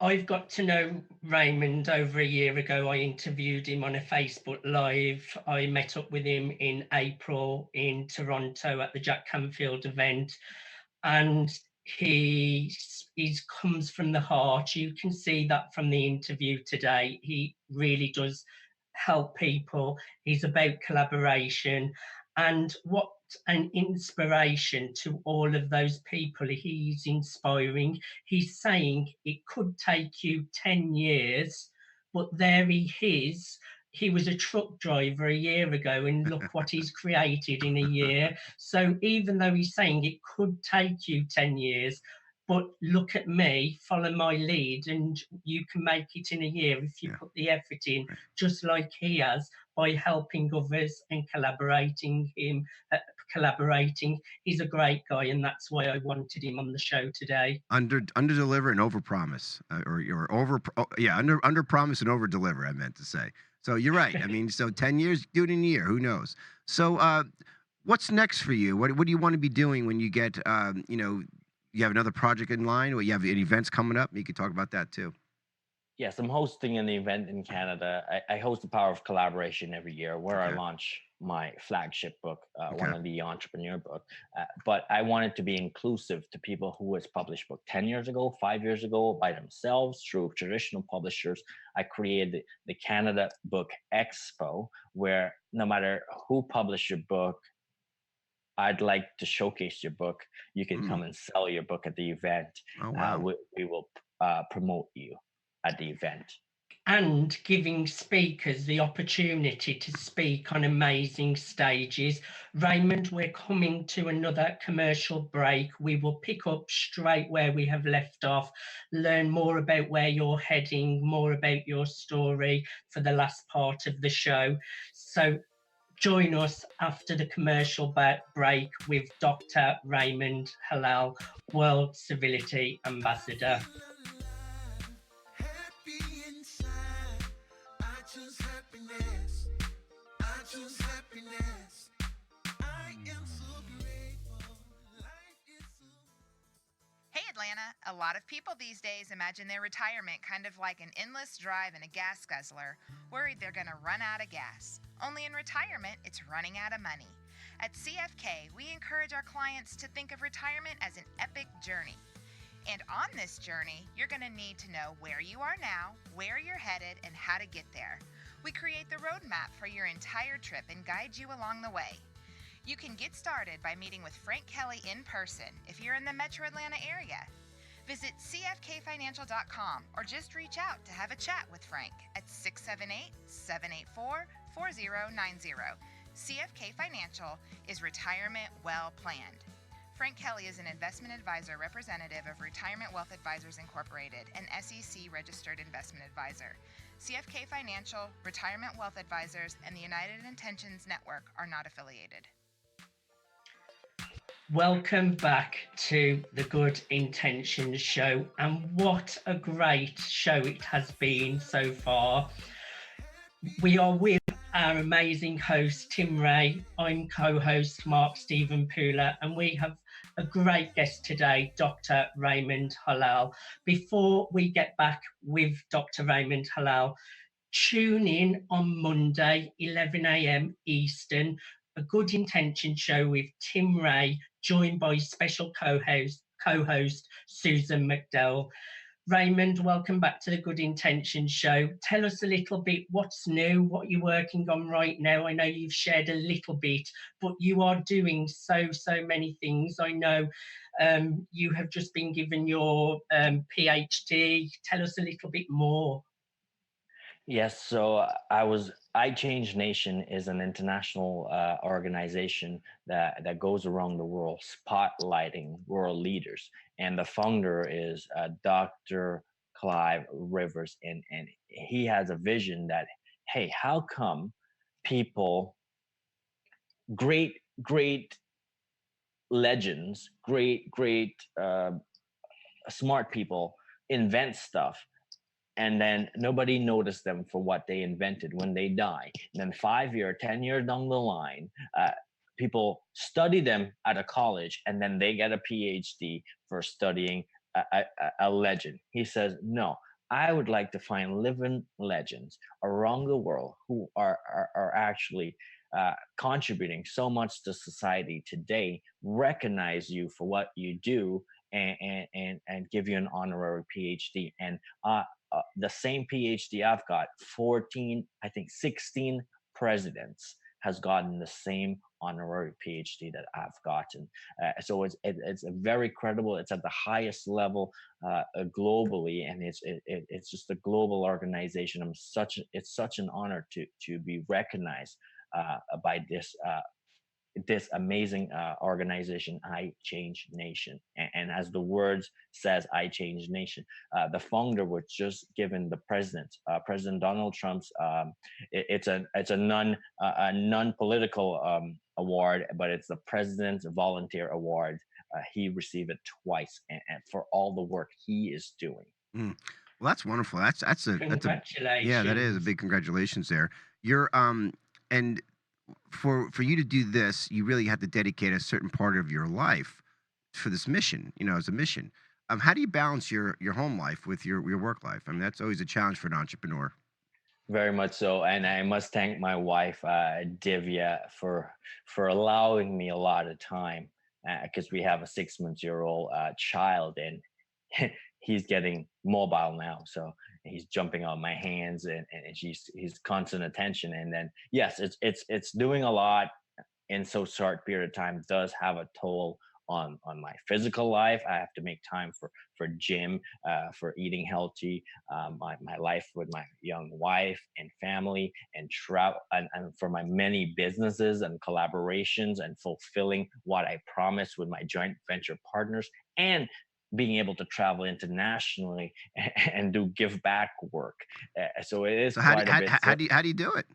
Speaker 3: I've got to know Raymond over a year ago. I interviewed him on a Facebook Live. I met up with him in April in Toronto at the Jack Canfield event, and he comes from the heart. You can see that from the interview today. He really does help people. He's about collaboration, and what an inspiration to all of those people he's inspiring. He's saying it could take you 10 years, but there he is. He was a truck driver a year ago, and look what he's created in a year. So even though he's saying it could take you 10 years, but look at me, follow my lead, and you can make it in a year if you put the effort in, just like he has, by helping others and collaborating. He's a great guy, and that's why I wanted him on the show today.
Speaker 2: Under deliver and over promise, under promise and over deliver, I meant to say. So you're right. I mean, so 10 years, do it in a year. Who knows? So what's next for you? What do you want to be doing when you get, you have another project in line, or you have any events coming up? You could talk about that too.
Speaker 4: Yes, I'm hosting an event in Canada. I host the Power of Collaboration every year, where I launch my flagship book, one of the entrepreneur book. But I wanted to be inclusive to people who has published book 10 years ago, 5 years ago, by themselves through traditional publishers. I created the Canada Book Expo, where no matter who published your book, I'd like to showcase your book. You can come and sell your book at the event.
Speaker 2: Oh, wow.
Speaker 4: We will promote you at the event.
Speaker 3: And giving speakers the opportunity to speak on amazing stages. Raymond, we're coming to another commercial break. We will pick up straight where we have left off, learn more about where you're heading, more about your story for the last part of the show. So Join us after the commercial break with Dr. Raymond Harlall, World Civility Ambassador.
Speaker 5: Hey Atlanta, a lot of people these days imagine their retirement kind of like an endless drive in a gas guzzler, worried they're going to run out of gas. Only in retirement, it's running out of money. At CFK, we encourage our clients to think of retirement as an epic journey. And on this journey, you're going to need to know where you are now, where you're headed, and how to get there. We create the roadmap for your entire trip and guide you along the way. You can get started by meeting with Frank Kelly in person if you're in the Metro Atlanta area. Visit cfkfinancial.com or just reach out to have a chat with Frank at 678-784-4090. CFK Financial is retirement well planned. Frank Kelly is an investment advisor representative of Retirement Wealth Advisors Incorporated, an SEC-registered investment advisor. CFK Financial, Retirement Wealth Advisors, and the United Intentions Network are not affiliated.
Speaker 3: Welcome back to the Good Intentions Show, and what a great show it has been so far. We are with our amazing host, Tim Ray. I'm co-host Mark Stephen Pooler, and we have a great guest today, Dr. Raymond Harlall. Before we get back with Dr. Raymond Harlall, tune in on Monday, 11 a.m. Eastern, a Good Intention Show with Tim Ray, joined by special co-host Susan McDowell. Raymond, welcome back to the Good Intentions Show. Tell us a little bit what's new, what you're working on right now. I know you've shared a little bit, but you are doing so many things. I know you have just been given your PhD. Tell us a little bit more.
Speaker 4: Yes, so I Change Nation is an international organization that goes around the world spotlighting world leaders, and the founder is Dr. Clive Rivers, and he has a vision that, hey, how come people, great legends, great smart people invent stuff, and then nobody noticed them for what they invented when they die. And then 5 years, 10 years down the line, people study them at a college, and then they get a PhD for studying a legend. He says, no, I would like to find living legends around the world who are actually contributing so much to society today, recognize you for what you do, and give you an honorary PhD. And the same PhD I've got, 14, I think 16 presidents has gotten the same honorary PhD that I've gotten. So it's a very credible. It's at the highest level globally, and it's just a global organization. It's such an honor to be recognized by this amazing organization, I Change Nation. And as the words says, I Change Nation. The founder was just given the President Donald Trump's. It's a non-political award, but it's the President's Volunteer Award. He received it twice, and for all the work he is doing.
Speaker 2: Well, that's wonderful. That's a
Speaker 3: Congratulations.
Speaker 2: Yeah, that is a big congratulations there. You're and for you to do this, you really have to dedicate a certain part of your life for this mission, as a mission. How do you balance your home life with your work life? I mean, that's always a challenge for an entrepreneur.
Speaker 4: Very much so, and I must thank my wife, Divya, for allowing me a lot of time, because we have a 6-month-old child, and he's getting mobile now, so he's jumping on my hands, and he's constant attention. And then yes, it's doing a lot in so short period of time does have a toll on my physical life. I have to make time for gym, for eating healthy, my life with my young wife and family, and travel, and for my many businesses and collaborations, and fulfilling what I promised with my joint venture partners, and being able to travel internationally and do give back work. So it is
Speaker 2: So
Speaker 4: quite a bit.
Speaker 2: how do you do it?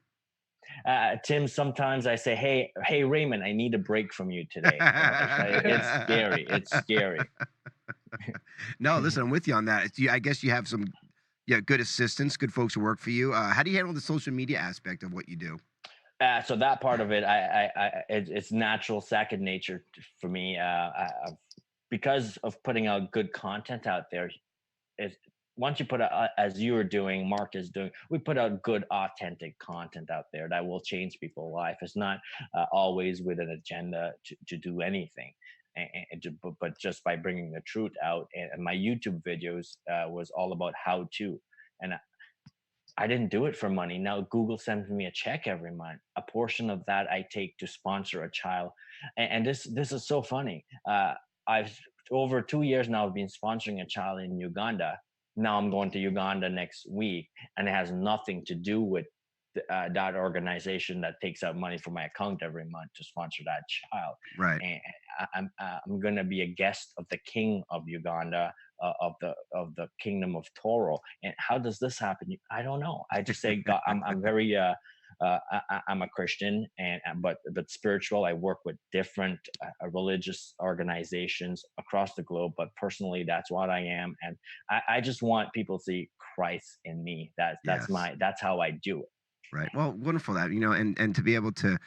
Speaker 4: Tim, sometimes I say, hey, Raymond, I need a break from you today. It's scary. It's scary.
Speaker 2: No, listen, I'm with you on that. I guess you have some good assistants, good folks who work for you. How do you handle the social media aspect of what you do?
Speaker 4: So that part of it, it's natural, second nature for me. Because of putting out good content out there, once you put out, as you are doing, Mark is doing, we put out good, authentic content out there that will change people's life. It's not always with an agenda to do anything, but just by bringing the truth out. And my YouTube videos was all about how to, and I didn't do it for money. Now Google sends me a check every month. A portion of that I take to sponsor a child, and this is so funny. I've over 2 years now I've been sponsoring a child in Uganda. Now I'm going to Uganda next week, and it has nothing to do with that organization that takes out money from my account every month to sponsor that child.
Speaker 2: Right.
Speaker 4: And I'm going to be a guest of the king of Uganda, of the kingdom of Toro. And how does this happen? I don't know. I just say God, I'm very I'm a Christian, but spiritual. I work with different religious organizations across the globe, but personally, that's what I am, and I just want people to see Christ in me. That's how I do it.
Speaker 2: Right. Well, wonderful that and to be able to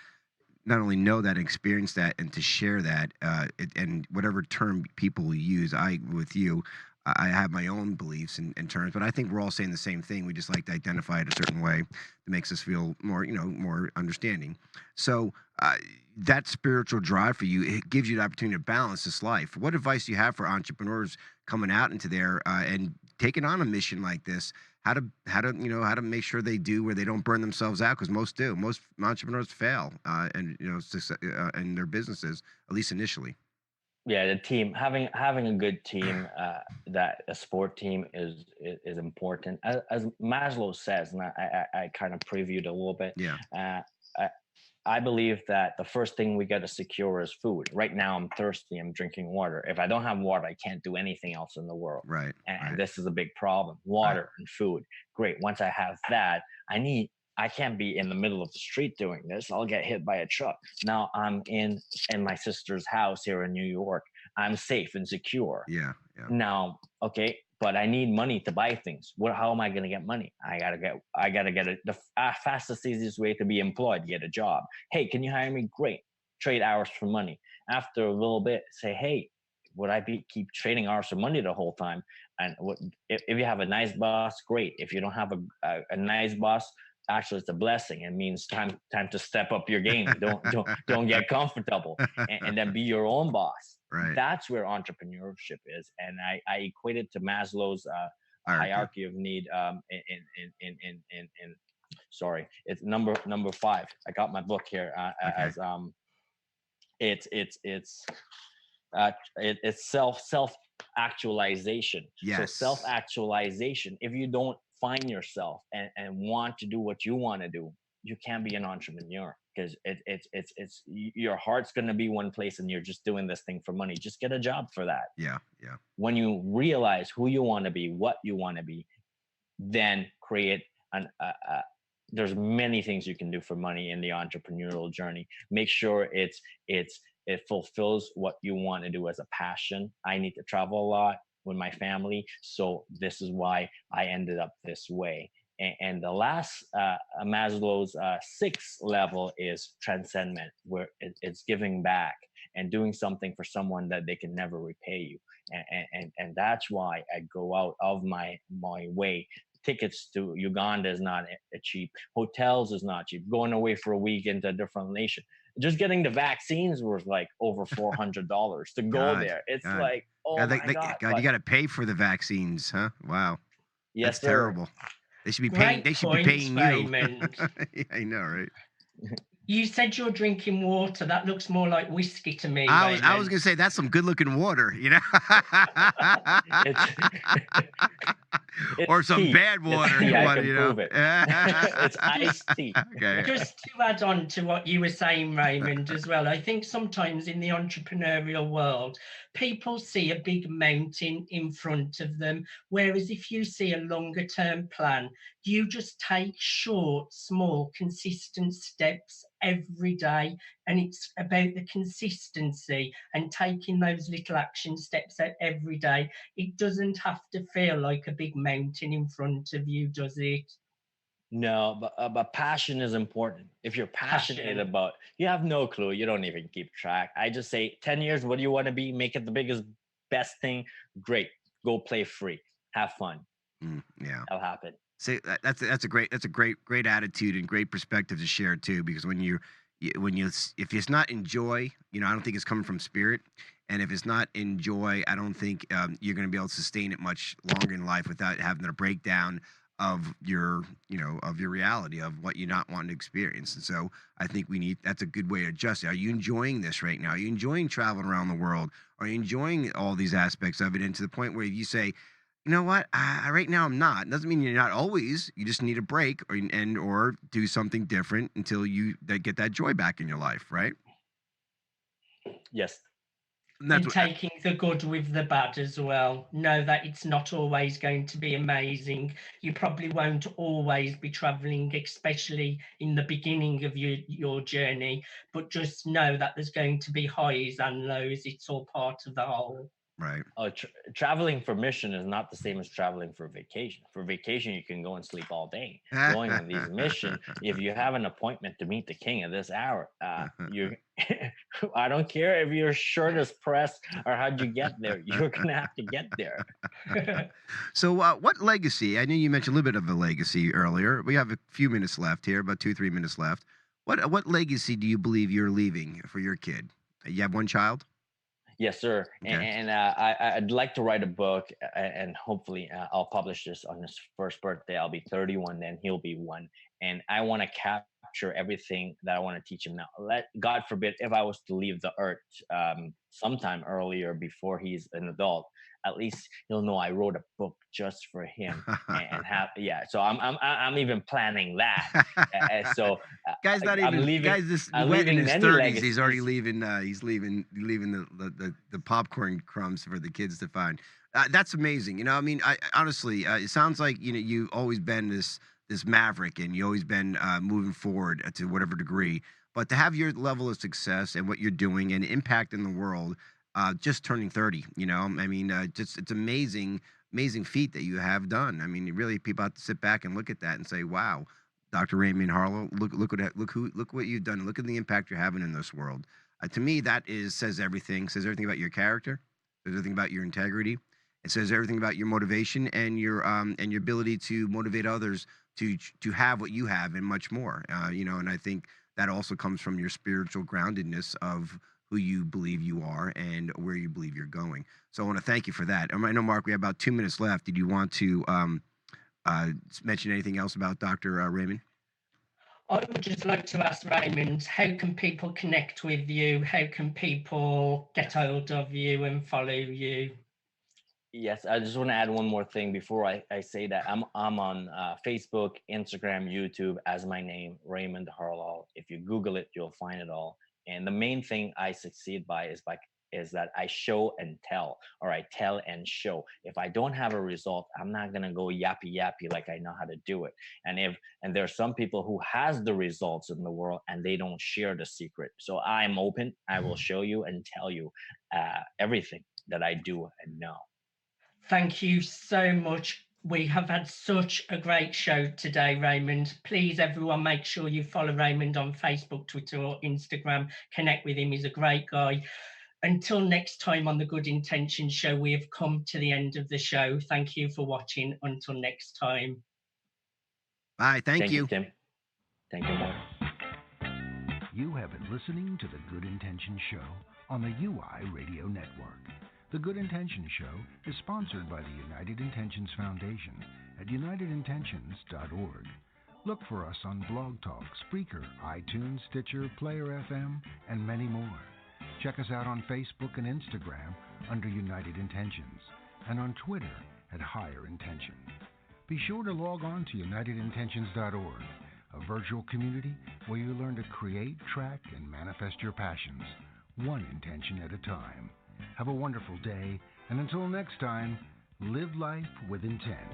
Speaker 2: not only know that, experience that, and to share that, and whatever term people use, I have my own beliefs and terms, but I think we're all saying the same thing. We just like to identify it a certain way that makes us feel more, more understanding. So that spiritual drive for you, it gives you the opportunity to balance this life. What advice do you have for entrepreneurs coming out into there and taking on a mission like this? How to make sure they do where they don't burn themselves out, because most do. Most entrepreneurs fail, and in their businesses, at least initially.
Speaker 4: Yeah, the team, having a good team, that a sport team is important. As Maslow says, and I kind of previewed a little bit.
Speaker 2: Yeah.
Speaker 4: I believe that the first thing we got to secure is food. Right now, I'm thirsty. I'm drinking water. If I don't have water, I can't do anything else in the world.
Speaker 2: Right.
Speaker 4: And this is a big problem. Water and food. Great. Once I have that, I can't be in the middle of the street doing this. I'll get hit by a truck. Now I'm in my sister's house here in New York. I'm safe and secure.
Speaker 2: Yeah.
Speaker 4: Now, okay, but I need money to buy things. How am I going to get money? I gotta get it. The fastest, easiest way to be employed, get a job. Hey, can you hire me? Great. Trade hours for money. After a little bit, say, hey, would I keep trading hours for money the whole time? And if you have a nice boss, great. If you don't have a nice boss, actually it's a blessing. It means time to step up your game. Don't get comfortable, and then be your own boss.
Speaker 2: Right.
Speaker 4: That's where entrepreneurship is, and I equate it to Maslow's hierarchy of need. Sorry, it's number 5. I got my book here as it's self actualization.
Speaker 2: Yes.
Speaker 4: So self actualization. If you don't find yourself and want to do what you want to do, you can't be an entrepreneur, because it's your heart's going to be one place and you're just doing this thing for money. Just get a job for that.
Speaker 2: Yeah.
Speaker 4: When you realize who you want to be, what you want to be, then create there's many things you can do for money in the entrepreneurial journey. Make sure it fulfills what you want to do as a passion. I need to travel a lot with my family, so this is why I ended up this way. And the last Maslow's 6th level is transcendent, where it's giving back and doing something for someone that they can never repay you. And that's why I go out of my way. Tickets to Uganda is not cheap. Hotels is not cheap. Going away for a week into a different nation. Just getting the vaccines was like over $400 to go there. It's like, oh my God.
Speaker 2: God, you got to pay for the vaccines, huh? Wow.
Speaker 4: Yes,
Speaker 2: that's terrible. They should be paying. They should be paying you. Yeah, I know, right?
Speaker 3: You said you're drinking water. That looks more like whiskey to me.
Speaker 2: I was gonna say that's some good-looking water, or some
Speaker 4: tea.
Speaker 2: bad water.
Speaker 4: It's tea. I
Speaker 2: Water,
Speaker 4: can
Speaker 2: you know.
Speaker 4: prove it. It's iced tea.
Speaker 2: Okay.
Speaker 3: Just to add on to what you were saying, Raymond, as well, I think sometimes in the entrepreneurial world, people see a big mountain in front of them, whereas if you see a longer term plan, you just take short, small, consistent steps every day. And it's about the consistency and taking those little action steps out every day. It doesn't have to feel like a big mountain in front of you, does it?
Speaker 4: No, but passion is important. If you're passionate
Speaker 3: Passion.
Speaker 4: about, you have no clue. You don't even keep track. I just say 10 years. What do you want to be? Make it the biggest, best thing. Great. Go play free. Have fun.
Speaker 2: Yeah.
Speaker 4: That'll happen.
Speaker 2: See, that's a great attitude and great perspective to share too. Because if it's not in joy, I don't think it's coming from spirit. And if it's not in joy, I don't think you're going to be able to sustain it much longer in life without having a breakdown of your reality of what you're not wanting to experience. And so I think that's a good way to adjust it. Are you enjoying this right now? Are you enjoying traveling around the world? Are you enjoying all these aspects of it? And to the point where you say, you know what, right now I'm not. It doesn't mean you're not always. You just need a break or do something different until you get that joy back in your life, right?
Speaker 4: Yes.
Speaker 3: And taking the good with the bad as well. Know that it's not always going to be amazing. You probably won't always be traveling, especially in the beginning of your journey, but just know that there's going to be highs and lows. It's all part of the whole.
Speaker 2: Right.
Speaker 4: Traveling for mission is not the same as traveling for vacation. For vacation, you can go and sleep all day. Going on these missions, if you have an appointment to meet the king at this hour, I don't care if your shirt is pressed or how'd you get there. You're gonna have to get there.
Speaker 2: So, what legacy? I know you mentioned a little bit of a legacy earlier. We have a few minutes left here, about 2-3 minutes left. What legacy do you believe you're leaving for your kid? You have one child?
Speaker 4: Yes, sir.
Speaker 2: Okay.
Speaker 4: And I'd like to write a book, and hopefully I'll publish this on his first birthday. I'll be 31, then he'll be 1. And I want to capture everything that I want to teach him now. God forbid, if I was to leave the earth sometime earlier before he's an adult, at least he'll know I wrote a book just for him and have, yeah. So I'm even planning that. So
Speaker 2: guy's not
Speaker 4: I'm
Speaker 2: even
Speaker 4: leaving,
Speaker 2: guy's this
Speaker 4: I'm
Speaker 2: wet in
Speaker 4: leaving
Speaker 2: his
Speaker 4: many
Speaker 2: 30s.
Speaker 4: legacies.
Speaker 2: He's already leaving. He's leaving the popcorn crumbs for the kids to find. That's amazing. I mean, I honestly, it sounds like you've always been this maverick, and you always been moving forward to whatever degree. But to have your level of success and what you're doing and impact in the world, just turning 30, I mean, it's amazing feat that you have done. I mean, really, people have to sit back and look at that and say, wow, Dr. Raymond Harlall, look what you've done. Look at the impact you're having in this world. To me, that says everything. Says everything about your character. Says everything about your integrity. It says everything about your motivation and your ability to motivate others to have what you have and much more. And I think that also comes from your spiritual groundedness of who you believe you are and where you believe you're going. So I want to thank you for that. I know, Mark, we have about 2 minutes left. Did you want to mention anything else about Dr. Raymond?
Speaker 3: I would just like to ask Raymond, how can people connect with you? How can people get hold of you and follow you?
Speaker 4: Yes, I just want to add one more thing before I say that. I'm on Facebook, Instagram, YouTube as my name, Raymond Harlall. If you Google it, you'll find it all. And the main thing I succeed by is that I show and tell, or I tell and show. If I don't have a result, I'm not gonna go yappy like I know how to do it. And there's some people who has the results in the world and they don't share the secret. So I'm open. I will show you and tell you everything that I do and know.
Speaker 3: Thank you so much. We have had such a great show today, Raymond. Please, everyone, make sure you follow Raymond on Facebook, Twitter, or Instagram. Connect with him. He's a great guy. Until next time on the Good Intentions Show, we have come to the end of the show. Thank you for watching. Until next time.
Speaker 2: Bye. Thank you,
Speaker 4: Tim. Thank you, Mark.
Speaker 1: You have been listening to the Good Intentions Show on the UI Radio Network. The Good Intentions Show is sponsored by the United Intentions Foundation at unitedintentions.org. Look for us on Blog Talk, Spreaker, iTunes, Stitcher, Player FM, and many more. Check us out on Facebook and Instagram under United Intentions, and on Twitter at Higher Intention. Be sure to log on to unitedintentions.org, a virtual community where you learn to create, track, and manifest your passions, one intention at a time. Have a wonderful day, and until next time, live life with intent.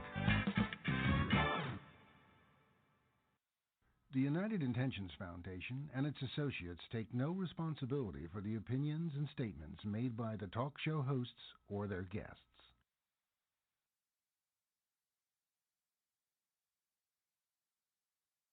Speaker 1: The United Intentions Foundation and its associates take no responsibility for the opinions and statements made by the talk show hosts or their guests.